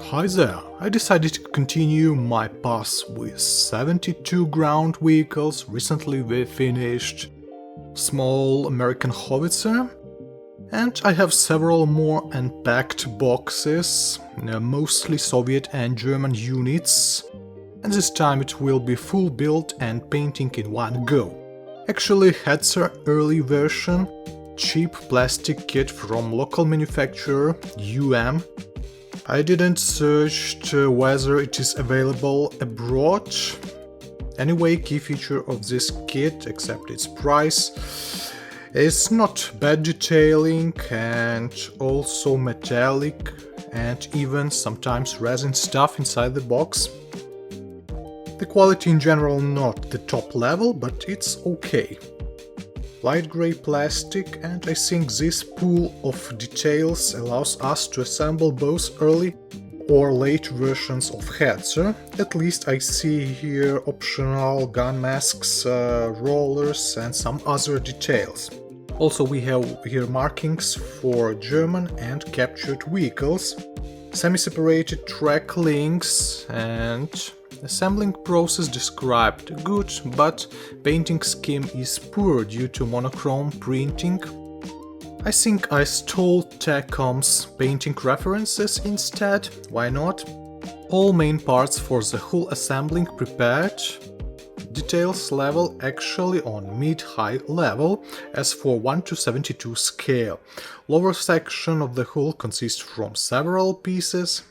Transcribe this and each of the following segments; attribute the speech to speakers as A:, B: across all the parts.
A: Hi there, I decided to continue my path with 72 ground vehicles. Recently we finished small American howitzer, and I have several more unpacked boxes, mostly Soviet and German units, and this time it will be full build and painting in one go. Actually, Hetzer early version, cheap plastic kit from local manufacturer UM. I didn't search whether it is available abroad. Anyway, key feature of this kit, except its price, is not bad detailing and also metallic and even sometimes resin stuff inside the box. The quality in general not the top level, but it's okay. Light grey plastic, and I think this pool of details allows us to assemble both early or late versions of Hetzer. At least I see here optional gun masks, rollers and some other details. Also we have here markings for German and captured vehicles, semi-separated track links, and assembling process described good, but painting scheme is poor due to monochrome printing. I think I stole Tacom's painting references instead, why not? All main parts for the whole assembling prepared. Details level actually on mid-high level, as for 1:72 scale. Lower section of the hull consists from several pieces.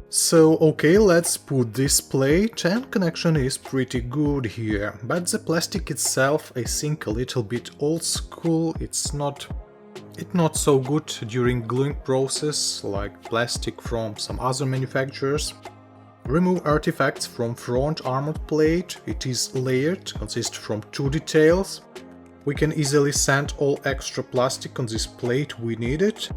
A: So okay, let's put this plate, and connection is pretty good here, but the plastic itself I think a little bit old school. It's not so good during gluing process like plastic from some other manufacturers. Remove artifacts from front armored plate. It is layered, consists from two details. We can easily sand all extra plastic on this plate we needed.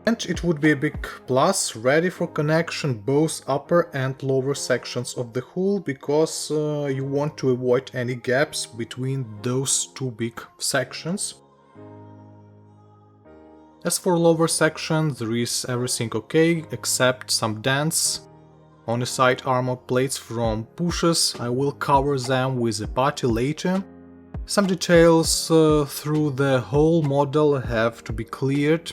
A: And it would be a big plus, ready for connection both upper and lower sections of the hull, because you want to avoid any gaps between those two big sections. As for lower section, there is everything okay, except some dents on the side armor plates from pushes. I will cover them with a putty later. Some details through the whole model have to be cleared.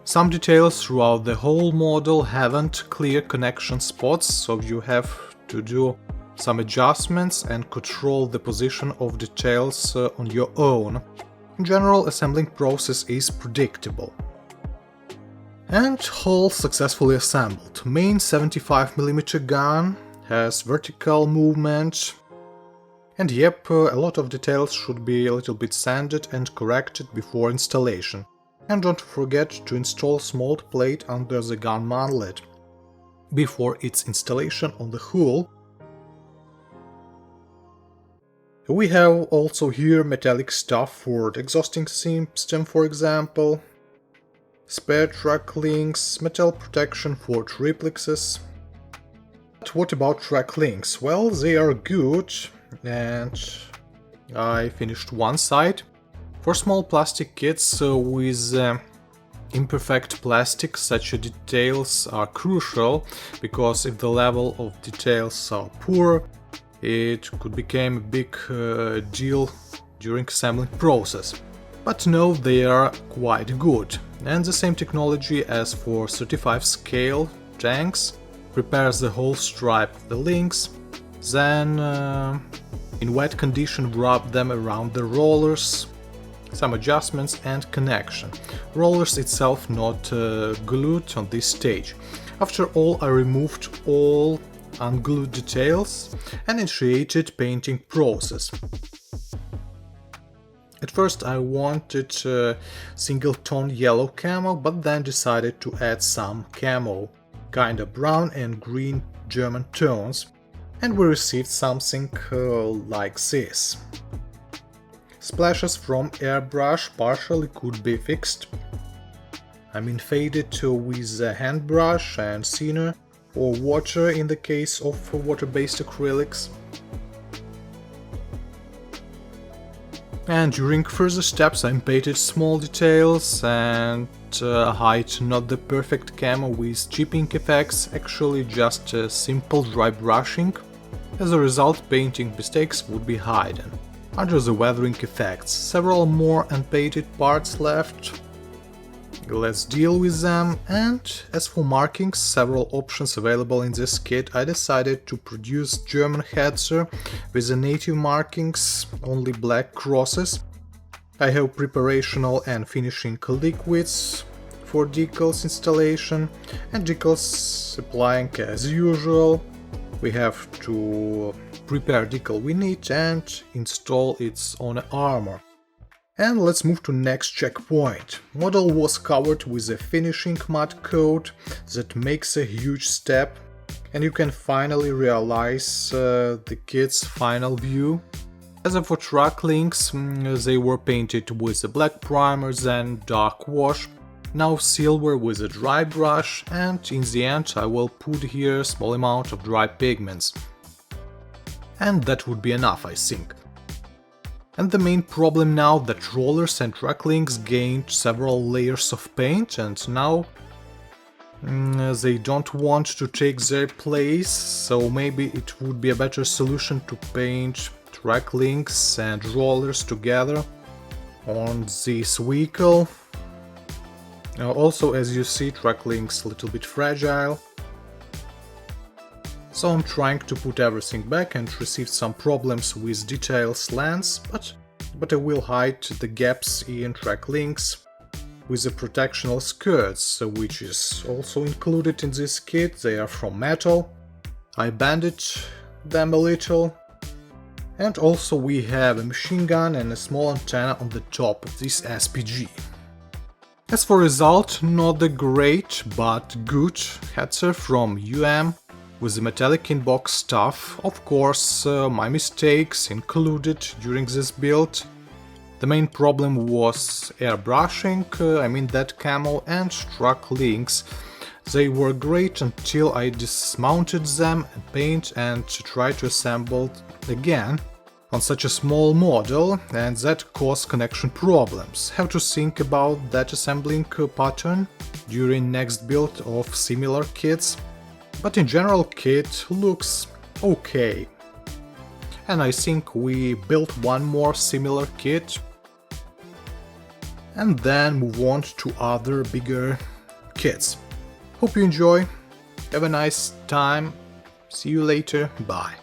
A: Some details throughout the whole model haven't clear connection spots, so you have to do some adjustments and control the position of details on your own. In general, assembling process is predictable. And hull successfully assembled. Main 75mm gun has vertical movement. And yep, a lot of details should be a little bit sanded and corrected before installation. And don't forget to install small plate under the gun manlet before its installation on the hull. We have also here metallic stuff for the exhausting system, for example, spare track links, metal protection for triplexes. But what about track links? Well, they are good, and I finished one side. For small plastic kits with imperfect plastic, such details are crucial, because if the level of details are poor, it could become a big deal during assembling process. But no, they are quite good. And the same technology as for 35 scale tanks. Prepares the whole stripe, the links, then in wet condition rub them around the rollers. Some adjustments and connection. Rollers itself not glued on this stage. After all, I removed all unglued details and initiated painting process. At first I wanted single tone yellow camo, but then decided to add some camo, kinda brown and green German tones, and we received something like this. Splashes from airbrush partially could be fixed. I mean faded with a hand brush and thinner, or water in the case of water-based acrylics. And during further steps I painted small details and height, not the perfect camo with chipping effects, actually just simple dry brushing. As a result, painting mistakes would be hidden. Under the weathering effects, several more unpainted parts left. Let's deal with them, and as for markings, several options available in this kit. I decided to produce German Hetzer with the native markings, only black crosses. I have preparational and finishing liquids for decals installation, and decals applying as usual. We have to prepare decal we need and install its on armor. And let's move to next checkpoint. Model was covered with a finishing matte coat that makes a huge step, and you can finally realize the kit's final view. As for track links, they were painted with a black primer, then dark wash, now silver with a dry brush, and in the end I will put here a small amount of dry pigments. And that would be enough, I think. And the main problem now that rollers and track links gained several layers of paint, and now they don't want to take their place, so maybe it would be a better solution to paint track links and rollers together on this vehicle. Also, as you see, track links a little bit fragile. So I'm trying to put everything back and received some problems with details lens, but I will hide the gaps in track links with the protectional skirts, which is also included in this kit. They are from metal. I banded them a little. And also we have a machine gun and a small antenna on the top of this SPG. As for result, not the great but good Hetzer from UM with the metallic in-box stuff. Of course, my mistakes included during this build. The main problem was airbrushing, I mean that camo, and track links. They were great until I dismounted them and paint and tried to assemble again on such a small model, and that caused connection problems. Have to think about that assembling pattern during next build of similar kits. But in general, kit looks okay. And I think we built one more similar kit and then move on to other bigger kits. Hope you enjoy, have a nice time, see you later, bye.